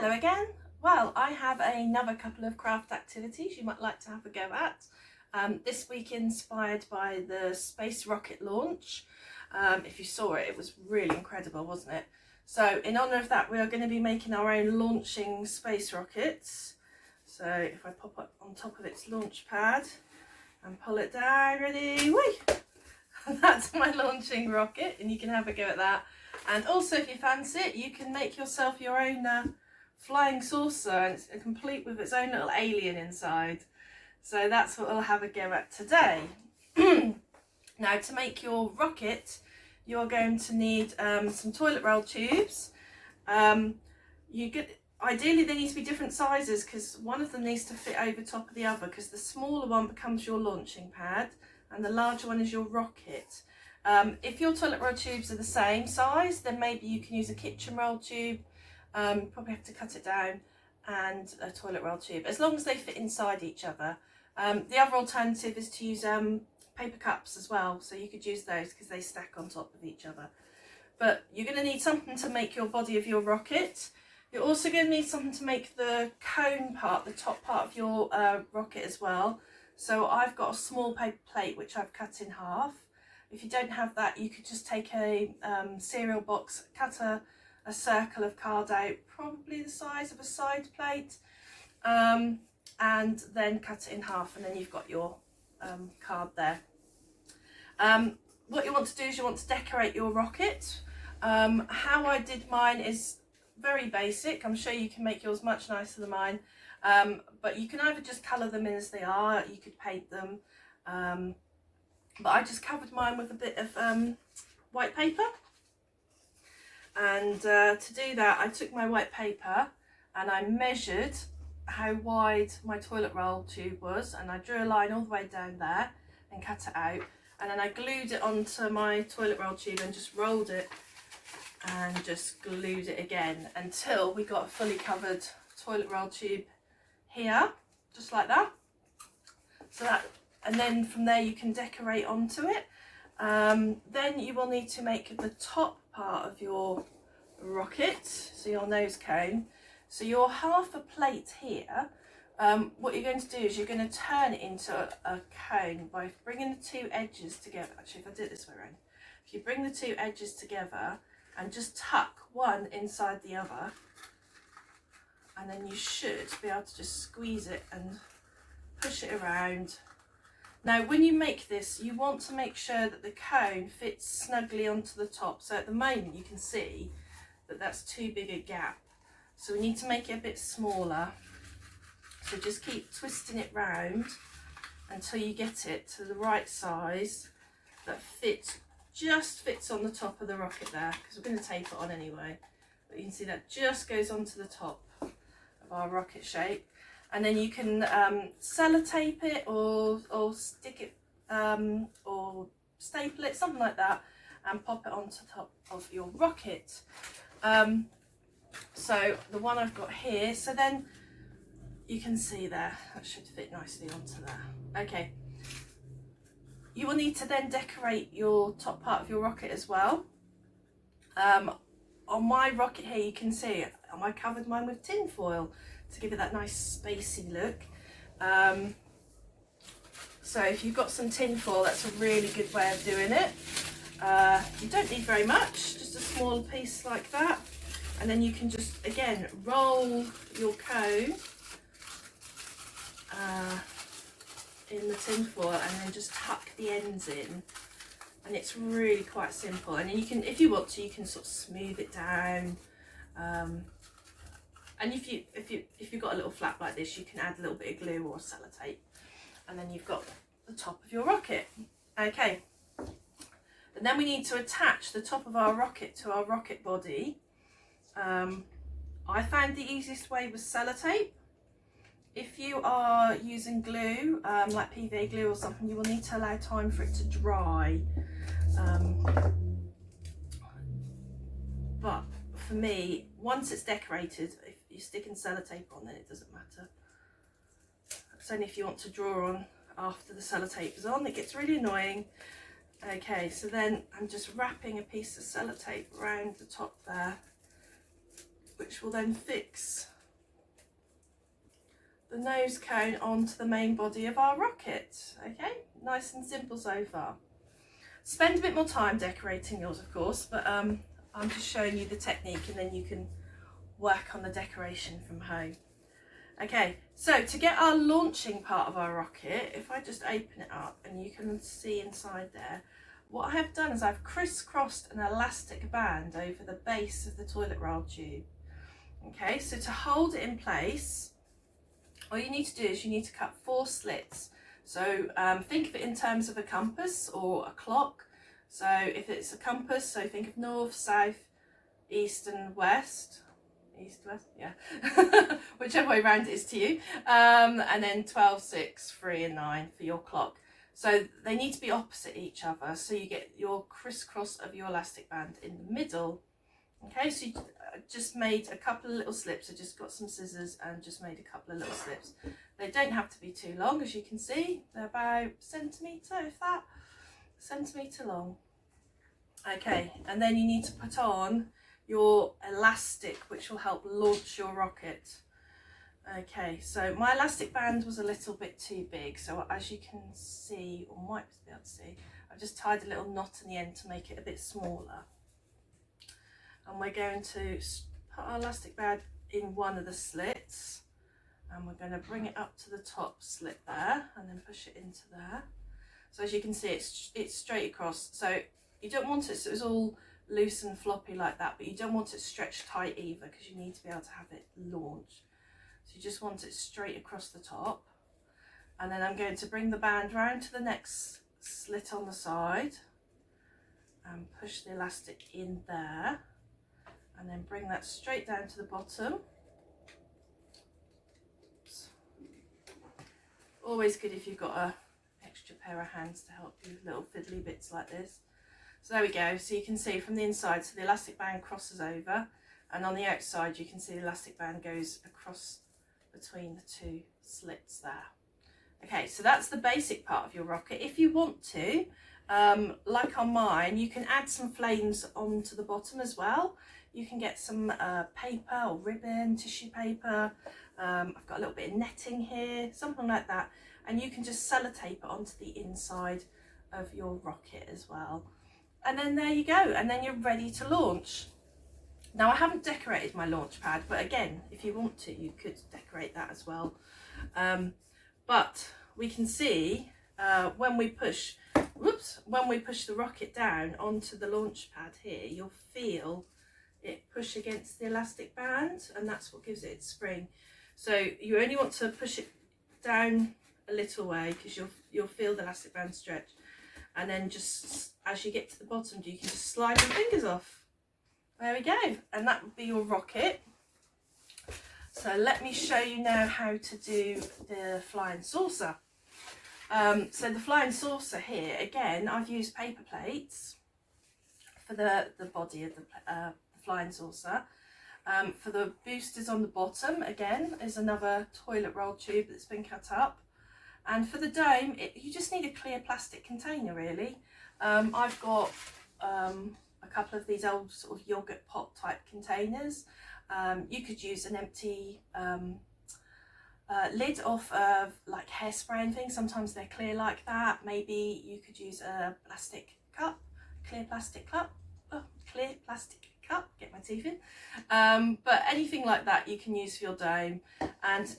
Hello again. Well, I have another couple of craft activities you might like to have a go at. This week inspired by the space rocket launch. If you saw it, it was really incredible, wasn't it? So in honour of that, we are going to be making our own launching space rockets. So if I pop up on top of its launch pad and pull it down, ready, whee! That's my launching rocket, and you can have a go at that. And also, if you fancy it, you can make yourself your own flying saucer, and it's complete with its own little alien inside. So that's what we'll have a go at today. Now, to make your rocket, you're going to need some toilet roll tubes. Ideally, they need to be different sizes because one of them needs to fit over top of the other, because the smaller one becomes your launching pad and the larger one is your rocket. If your toilet roll tubes are the same size, then maybe you can use a kitchen roll tube. Probably have to cut it down, and a toilet roll tube, as long as they fit inside each other. The other alternative is to use paper cups as well, so you could use those because they stack on top of each other. But you're going to need something to make your body of your rocket. You're also going to need something to make the cone part, the top part of your rocket as well. So I've got a small paper plate which I've cut in half. If you don't have that, you could just take a cereal box, cut a circle of card out, probably the size of a side plate, and then cut it in half, and then you've got your card there. What you want to do is you want to decorate your rocket. How I did mine is very basic. I'm sure you can make yours much nicer than mine, but you can either just colour them in as they are, you could paint them, but I just covered mine with a bit of white paper. And to do that, I took my white paper and I measured how wide my toilet roll tube was, and I drew a line all the way down there and cut it out, and then I glued it onto my toilet roll tube and just rolled it and just glued it again until we got a fully covered toilet roll tube here, just like that. So that, and then from there you can decorate onto it. Then you will need to make the top part of your rocket, so your nose cone. So your half a plate here, what you're going to do is you're going to turn it into a cone by bringing the two edges together. Actually, if I do it this way around, if you bring the two edges together and just tuck one inside the other, and then you should be able to just squeeze it and push it around. Now, when you make this, you want to make sure that the cone fits snugly onto the top. So at the moment, you can see that that's too big a gap. So we need to make it a bit smaller. So just keep twisting it round until you get it to the right size that just fits on the top of the rocket there, because we're going to tape it on anyway. But you can see that just goes onto the top of our rocket shape. And then you can sellotape it or stick it or staple it, something like that, and pop it onto the top of your rocket. So the one I've got here, so then you can see there, that should fit nicely onto there. Okay. You will need to then decorate your top part of your rocket as well. On my rocket here, you can see I covered mine with tin foil to give it that nice spacey look. So if you've got some tin foil, that's a really good way of doing it. You don't need very much, just a small piece like that, and then you can just again roll your cone in the tin foil and then just tuck the ends in, and it's really quite simple. And then you can, if you want to, you can sort of smooth it down. And if you've got a little flap like this, you can add a little bit of glue or sellotape, and then you've got the top of your rocket. Okay, and then we need to attach the top of our rocket to our rocket body. I found the easiest way was sellotape. If you are using glue, like PVA glue or something, you will need to allow time for it to dry. But for me, once it's decorated, if you stick in sellotape on, then it doesn't matter. It's only if you want to draw on after the sellotape is on, it gets really annoying. Okay, so then I'm just wrapping a piece of sellotape around the top there, which will then fix the nose cone onto the main body of our rocket. Okay, nice and simple so far. Spend a bit more time decorating yours, of course, but I'm just showing you the technique and then you can work on the decoration from home. Okay, so to get our launching part of our rocket, if I just open it up and you can see inside there, what I have done is I've crisscrossed an elastic band over the base of the toilet roll tube. Okay, so to hold it in place, all you need to do is you need to cut 4 slits. So think of it in terms of a compass or a clock. So if it's a compass, so think of north, south, east and west. East, west, yeah. Whichever way round it is to you. And then 12, 6, 3 and 9 for your clock. So they need to be opposite each other. So you get your crisscross of your elastic band in the middle. Okay, so you just made a couple of little slips. I just got some scissors and just made a couple of little slips. They don't have to be too long, as you can see. They're about centimetre, if that, centimetre long. Okay, and then you need to put on your elastic, which will help launch your rocket. Okay, so my elastic band was a little bit too big, so as you can see, or might be able to see, I've just tied a little knot in the end to make it a bit smaller. And we're going to put our elastic band in one of the slits, and we're going to bring it up to the top slit there and then push it into there. So as you can see, it's straight across. So you don't want it so it's all loose and floppy like that, but you don't want it stretched tight either, because you need to be able to have it launch. So you just want it straight across the top. And then I'm going to bring the band round to the next slit on the side and push the elastic in there, and then bring that straight down to the bottom. Oops. Always good if you've got a extra pair of hands to help you with little fiddly bits like this. So there we go, so you can see from the inside, so the elastic band crosses over, and on the outside you can see the elastic band goes across between the 2 slits there. Okay, so that's the basic part of your rocket. If you want to, like on mine, you can add some flames onto the bottom as well. You can get some paper or ribbon, tissue paper. I've got a little bit of netting here, something like that. And you can just sellotape it onto the inside of your rocket as well. And then there you go, and then you're ready to launch. Now I haven't decorated my launch pad, but again, if you want to, you could decorate that as well. But we can see when we push the rocket down onto the launch pad here, you'll feel it push against the elastic band, and that's what gives it its spring. So you only want to push it down a little way, because you'll feel the elastic band stretch. And then just as you get to the bottom, you can just slide your fingers off. There we go, and that would be your rocket. So let me show you now how to do the flying saucer. So the flying saucer here, again, I've used paper plates for the body of the flying saucer. For the boosters on the bottom, again, is another toilet roll tube that's been cut up. And for the dome, you just need a clear plastic container, really. I've got a couple of these old sort of yogurt pot type containers. You could use an empty lid off of like hairspray and things. Sometimes they're clear like that. Maybe you could use a plastic cup, clear plastic cup. Get my teeth in. But anything like that you can use for your dome. And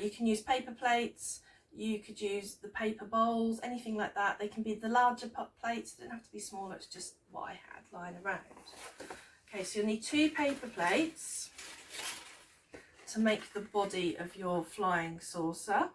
you can use paper plates. You could use the paper bowls, anything like that. They can be the larger pot plates, they don't have to be smaller, it's just what I had lying around. Okay, so you'll need 2 paper plates to make the body of your flying saucer.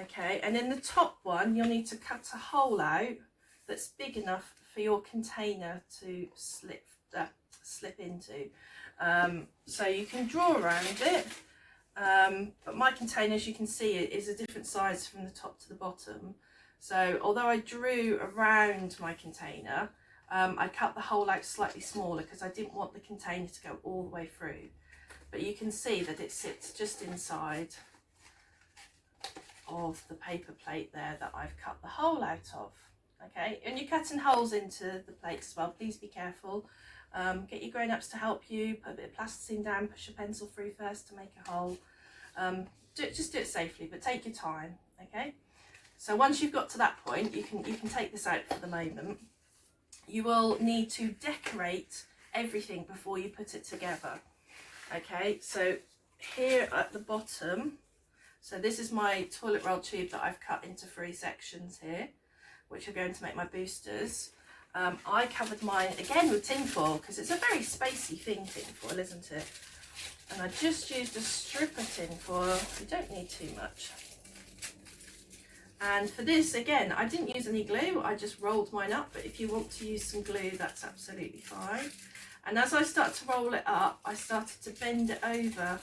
Okay, and in the top one, you'll need to cut a hole out that's big enough for your container to slip into. So you can draw around it. But my container, as you can see, is a different size from the top to the bottom. So although I drew around my container, I cut the hole out slightly smaller because I didn't want the container to go all the way through. But you can see that it sits just inside of the paper plate there that I've cut the hole out of. Okay, and you're cutting holes into the plates as well, please be careful. Get your grown-ups to help you, put a bit of plasticine down, push your pencil through first to make a hole. just do it safely, but take your time, okay? So once you've got to that point, you can take this out for the moment. You will need to decorate everything before you put it together. Okay, so here at the bottom, so this is my toilet roll tube that I've cut into 3 sections here, which are going to make my boosters. I covered mine again with tin foil because it's a very spacey thing, tin foil, isn't it? And I just used a strip of tin foil. You don't need too much. And for this, again, I didn't use any glue, I just rolled mine up, but if you want to use some glue, that's absolutely fine. And as I start to roll it up, I started to bend it over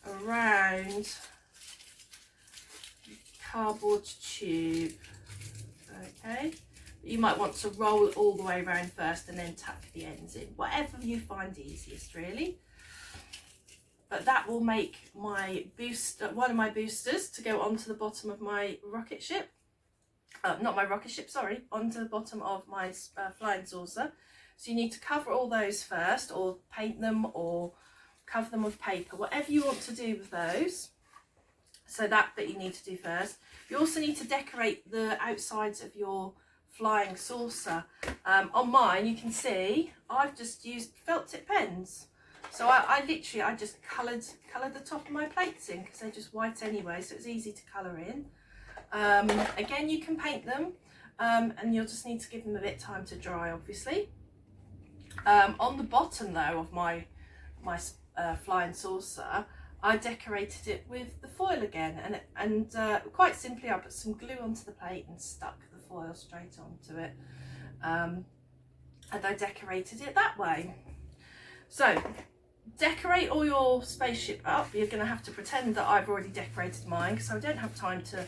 around the cardboard tube, okay? You might want to roll it all the way around first and then tuck the ends in, whatever you find easiest, really. But that will make my booster, one of my boosters, to go onto the bottom of my rocket ship. Not my rocket ship, sorry, onto the bottom of my flying saucer. So you need to cover all those first, or paint them, or cover them with paper, whatever you want to do with those. So that bit you need to do first. You also need to decorate the outsides of your flying saucer. On mine, you can see I've just used felt tip pens. So I just coloured the top of my plates in because they're just white anyway, so it's easy to colour in. Again, you can paint them, and you'll just need to give them a bit of time to dry, obviously. On the bottom though of my flying saucer, I decorated it with the foil again, and quite simply I put some glue onto the plate and stuck the foil straight onto it, and I decorated it that way. So decorate all your spaceship up. You're going to have to pretend that I've already decorated mine because I don't have time to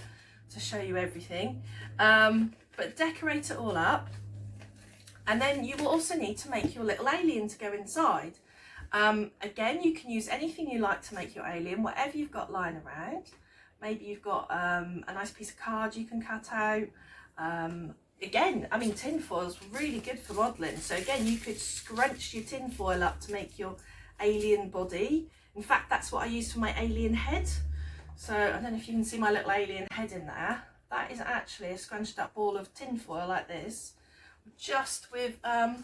show you everything, but decorate it all up. And then you will also need to make your little alien to go inside. Again, you can use anything you like to make your alien, whatever you've got lying around. Maybe you've got a nice piece of card you can cut out. Again, I mean, tin foil's really good for modelling. So again, you could scrunch your tin foil up to make your alien body. In fact, that's what I use for my alien head. So I don't know if you can see my little alien head in there. That is actually a scrunched up ball of tin foil like this, just with a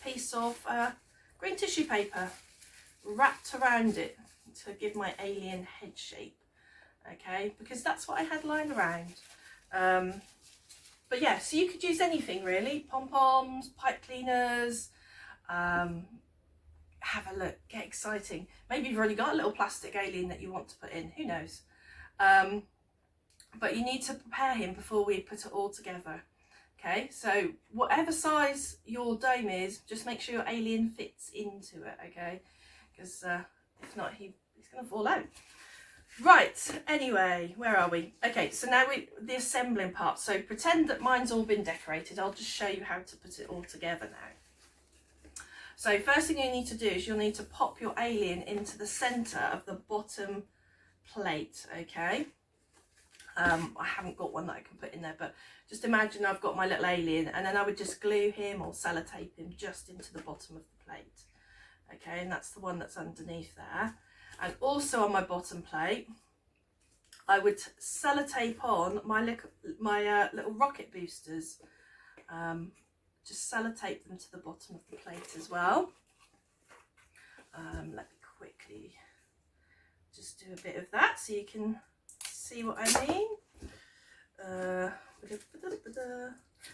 piece of green tissue paper wrapped around it to give my alien head shape. Okay, because that's what I had lying around. But yeah, so you could use anything really, pom-poms, pipe cleaners, have a look, get exciting. Maybe you've already got a little plastic alien that you want to put in, who knows. But you need to prepare him before we put it all together. Okay, so whatever size your dome is, just make sure your alien fits into it, okay? Because if not, he's going to fall out. Right, anyway, where are we? Okay, so now the assembling part. So pretend that mine's all been decorated. I'll just show you how to put it all together now. So first thing you need to do is you'll need to pop your alien into the centre of the bottom plate, okay? I haven't got one that I can put in there, but just imagine I've got my little alien, and then I would just glue him or sellotape him just into the bottom of the plate. Okay, and that's the one that's underneath there. And also on my bottom plate, I would sellotape on my little rocket boosters. Just sellotape them to the bottom of the plate as well. Let me quickly just do a bit of that so you can see what I mean.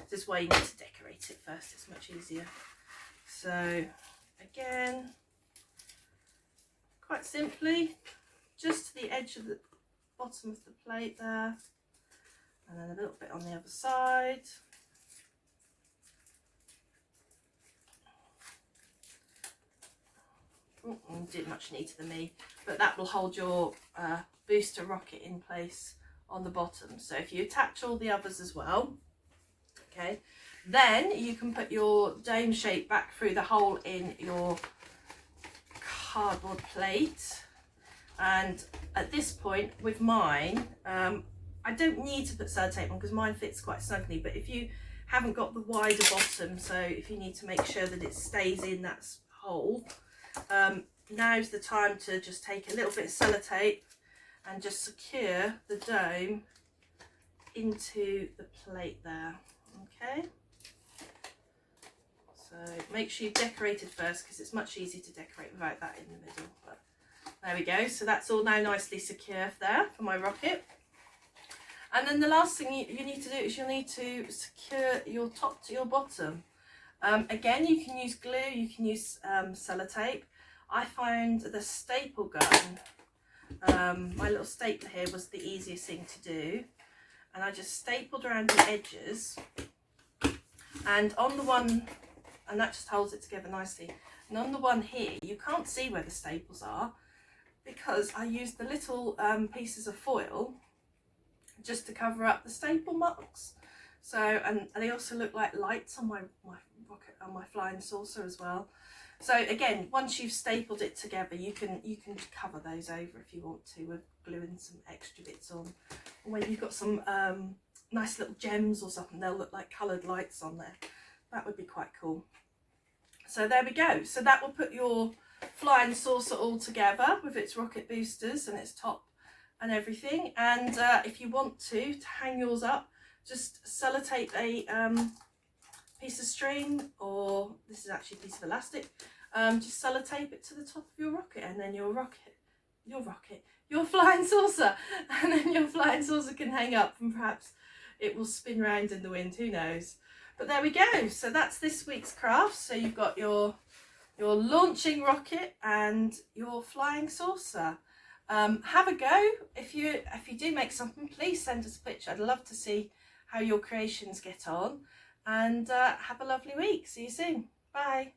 This is why you need to decorate it first, it's much easier. So again, quite simply, just to the edge of the bottom of the plate there, and then a little bit on the other side. Didn't much neater than me, but that will hold your booster rocket in place on the bottom. So if you attach all the others as well, okay, then you can put your dome shape back through the hole in your cardboard plate. And at this point with mine, I don't need to put sellotape on because mine fits quite snugly, but if you haven't got the wider bottom, so if you need to make sure that it stays in that hole, now's the time to just take a little bit of sellotape and just secure the dome into the plate there. Okay, so make sure you decorate it first, because it's much easier to decorate without that in the middle. But there we go, so that's all now nicely secure there for my rocket. And then the last thing you need to do is you'll need to secure your top to your bottom. Again, you can use glue, you can use sellotape. I found the staple gun, my little stapler here, was the easiest thing to do. And I just stapled around the edges, and on the one, and that just holds it together nicely. And on the one here, you can't see where the staples are, because I used the little pieces of foil just to cover up the staple marks. So, and they also look like lights on my rocket, on my flying saucer as well. So again, once you've stapled it together, you can cover those over if you want to, with gluing some extra bits on. Or when you've got some nice little gems or something, they'll look like coloured lights on there. That would be quite cool. So there we go. So that will put your flying saucer all together with its rocket boosters and its top and everything. And if you want to hang yours up, just sellotape a piece of string, or this is actually a piece of elastic, just sellotape it to the top of your rocket, and then your flying saucer, and then your flying saucer can hang up, and perhaps it will spin round in the wind, who knows. But there we go, so that's this week's craft. So you've got your launching rocket and your flying saucer. Have a go. If you do make something, please send us a picture. I'd love to see how your creations get on. And have a lovely week. See you soon. Bye.